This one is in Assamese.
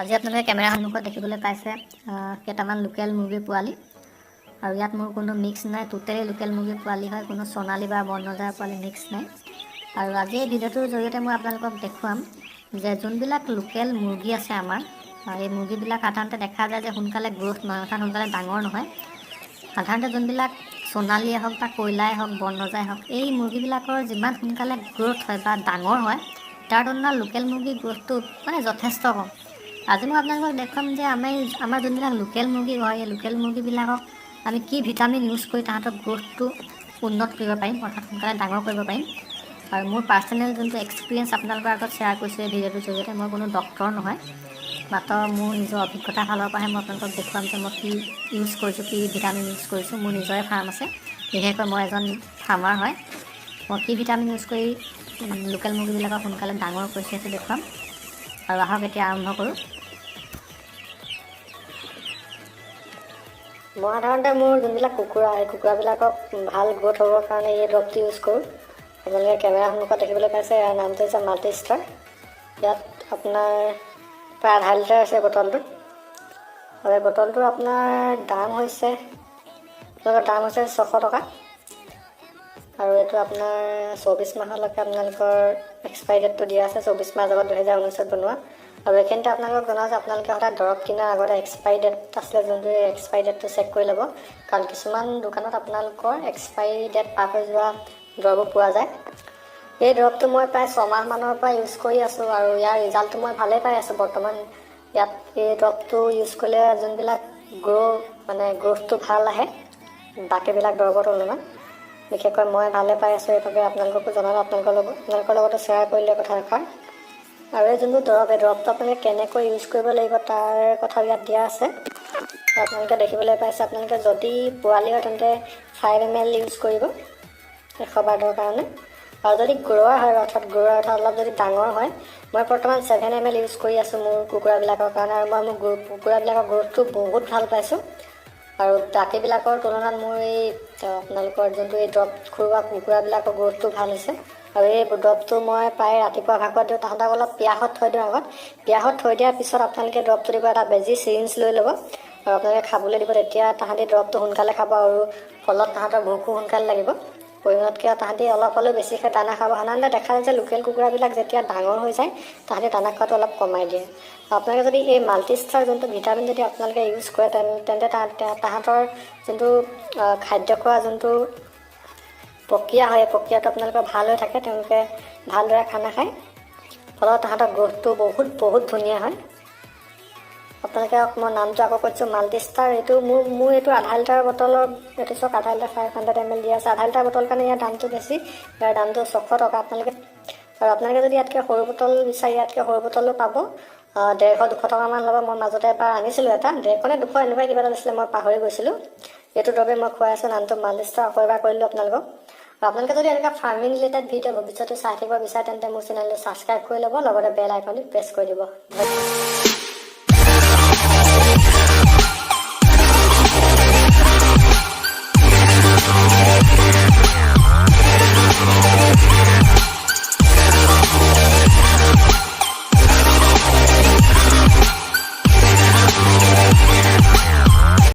আজি আপোনালোকে কেমেৰা সন্মুখত দেখিবলৈ পাইছে কেইটামান লোকেল মুৰ্গীৰ পোৱালি আৰু ইয়াত মোৰ কোনো মিক্স নাই, টোটেলি লোকেল মুৰ্গীৰ পোৱালি হয়, কোনো সোণালী বা বনৰজাৰ পোৱালি মিক্স নাই। আৰু আজি এই ভিডিঅ'টোৰ জৰিয়তে মই আপোনালোকক দেখুৱাম যে যোনবিলাক লোকেল মুৰ্গী আছে আমাৰ, এই মুৰ্গীবিলাক সাধাৰণতে দেখা যায় যে সোনকালে গ্ৰোথ নহয়, অৰ্থাৎ সোনকালে ডাঙৰ নহয়। সাধাৰণতে যোনবিলাক সোণালীয়ে হওক বা কয়লাই হওক, বনৰজাই হওক, এই মুৰ্গীবিলাকৰ যিমান সোনকালে গ্ৰোথ হয় বা ডাঙৰ হয় তাৰ তুলনাত লোকেল মুৰ্গীৰ গ্ৰোথটো মানে যথেষ্ট কম। আজি মই আপোনালোকক দেখুৱাম যে আমাৰ যোনবিলাক লোকেল মুৰ্গী হয়, এই লোকেল মুৰ্গীবিলাকক আমি কি ভিটামিন ইউজ কৰি তাহাঁতৰ গ্ৰোথটো উন্নত কৰিব পাৰিম, অৰ্থাৎ সোনকালে ডাঙৰ কৰিব পাৰিম। আৰু মোৰ পাৰ্চনেল যোনটো এক্সপিৰিয়েঞ্চ আপোনালোকৰ আগত শ্বেয়াৰ কৰিছোঁ এই ভিডিঅ'টোৰ জৰিয়তে। মই কোনো ডক্টৰ নহয়, মাত্ৰ মোৰ নিজৰ অভিজ্ঞতাৰ ফালৰ পৰাহে মই আপোনালোকক দেখুৱাম যে মই কি ইউজ কৰিছোঁ, কি ভিটামিন ইউজ কৰিছোঁ। মোৰ নিজৰে ফাৰ্ম আছে, বিশেষকৈ মই এজন ফাৰ্মাৰ হয়। মই কি ভিটামিন ইউজ কৰি লোকেল মুৰ্গীবিলাকক সোনকালে ডাঙৰ কৰিছোঁ সেইটো দেখুৱাম। আৰু আহক এতিয়া আৰম্ভ কৰোঁ। মই সাধাৰণতে মোৰ যোনবিলাক কুকুৰা, এই কুকুৰাবিলাকক ভাল গ্ৰোথ হ'বৰ কাৰণে এই দৰৱটো ইউজ কৰোঁ। আপোনালোকে কেমেৰা সন্মুখত দেখিবলৈ পাইছে, ইয়াৰ নামটো হৈছে মাল্টিষ্টাৰ। ইয়াত আপোনাৰ প্ৰায় আধা লিটাৰ আছে বটলটোত, আৰু এই বটলটোৰ আপোনাৰ দাম হৈছে 600 টকা। আৰু এইটো আপোনাৰ 24 মাহলৈকে আপোনালোকৰ এক্সপাইৰি ডেটটো দিয়া আছে, 24 মাহ আগত 2019ত বনোৱা। আৰু এইখিনিতে আপোনালোকক জনাওঁ যে আপোনালোকে সদায় দৰৱ কিনাৰ আগতে এক্সপাইৰি ডেট আছিলে যোনটো এক্সপাইৰি ডেটটো চেক কৰি ল'ব, কাৰণ কিছুমান দোকানত আপোনালোকৰ এক্সপাইৰি ডেট পাৰ হৈ যোৱা দৰৱো পোৱা যায়। এই দৰৱটো মই প্ৰায় 6 মাহমানৰ পৰা ইউজ কৰি আছোঁ আৰু ইয়াৰ ৰিজাল্টটো মই ভালেই পাই আছোঁ বৰ্তমান। ইয়াত এই দৰৱটো ইউজ কৰিলে যোনবিলাক গ্ৰোথটো ভাল আহে বাকীবিলাক দৰৱৰ তুলনাত, বিশেষকৈ মই ভালে পাই আছোঁ। এইভাৱে আপোনালোককো জনালোঁ, আপোনালোকৰ লগতো শ্বেয়াৰ কৰিলে কথা এষাৰ। আৰু এই যোনটো দৰৱ, এই দৰৱটো আপোনালোকে কেনেকৈ ইউজ কৰিব লাগিব তাৰ কথাও ইয়াত দিয়া আছে। আপোনালোকে দেখিবলৈ পাইছে, আপোনালোকে যদি পোৱালি হয় তেন্তে 5 ml ইউজ কৰিব 100 বাৰৰ কাৰণে। আৰু যদি গ্ৰ'ৱাৰ হয়, অৰ্থাৎ অলপ যদি ডাঙৰ হয়, মই বৰ্তমান 7 ml ইউজ কৰি আছোঁ মোৰ কুকুৰাবিলাকৰ কাৰণে। আৰু মই মোৰ কুকুৰাবিলাকৰ গ্ৰোথটো বহুত ভাল পাইছোঁ। আৰু বাকীবিলাকৰ তুলনাত মোৰ এই আপোনালোকৰ যোনটো এই দৰৱ খুওৱা কুকুৰাবিলাকৰ গ্ৰোথটো ভাল হৈছে। আৰু এই দৰৱটো মই প্ৰায় ৰাতিপুৱা ভাগত দিওঁ, তাহাঁতক অলপ পিয়াহত থৈ দিওঁ আগত। পিয়াহত থৈ দিয়াৰ পিছত আপোনালোকে দৰৱটো দিব, এটা বেজি চিৰিঞ্জ লৈ ল'ব আৰু আপোনালোকে খাবলৈ দিব। তেতিয়া তাহাঁতি দৰৱটো সোনকালে খাব আৰু ফলত তাহাঁতৰ ভোকো সোনকালে লাগিব। পৰিমাণতকৈ তাহাঁতি অলপ হ'লেও বেছি খাই দানা খাব। সাধাৰণতে দেখা যায় যে লোকেল কুকুৰাবিলাক যেতিয়া ডাঙৰ হৈ যায় তাহাঁতি দানা খোৱাটো অলপ কমাই দিয়ে। আপোনালোকে যদি এই মাল্টিষ্টাৰ যোনটো ভিটামিন যদি আপোনালোকে ইউজ কৰে তেন্তে তাহাঁতৰ যোনটো খাদ্য খোৱা যোনটো প্ৰক্ৰিয়া হয়, এই প্ৰক্ৰিয়াটো আপোনালোকৰ ভাল হৈ থাকে। তেওঁলোকে ভালদৰে খানা খায়, ফলত তাহাঁতৰ গ্ৰোথটো বহুত ধুনীয়া হয়। আপোনালোকে মই নামটো আকৌ কৈছোঁ, মাল্টিষ্টাৰ। এইটো মোৰ এইটো আধা লিটাৰ বটলৰ, এইটো চাওক আধা লিটাৰ 500 ml দিয়া আছে। আধা লিটাৰ বটল কাৰণে ইয়াৰ দামটো বেছি, ইয়াৰ দামটো 600 টকা। আপোনালোকে যদি ইয়াতকৈ সৰু বটল বিচাৰি ইয়াতকৈ সৰু বটলো পাব, 150-200 টকামান ল'ব। মই মাজতে এবাৰ আনিছিলোঁ এটা, 150 নে 200 এনেকুৱা কিবা এটা দিছিলে, মই পাহৰি গৈছিলোঁ। এইটো দৰৱে মই খুৱাই আছোঁ, নামটো মাল্টিষ্টাৰ। আকৌ এবাৰ কৰিলোঁ আপোনালোকক। আপোনালোকে যদি এনেকুৱা ফাৰ্মিং ৰিলেটেড ভিডিঅ' ভৱিষ্যতে চাই থাকিব বিচাৰে তেন্তে মোৰ চেনেলটো ছাবস্ক্ৰাইব কৰি ল'ব, লগতে বেল আইকনটো প্ৰেছ কৰি দিব। ধন্যবাদ।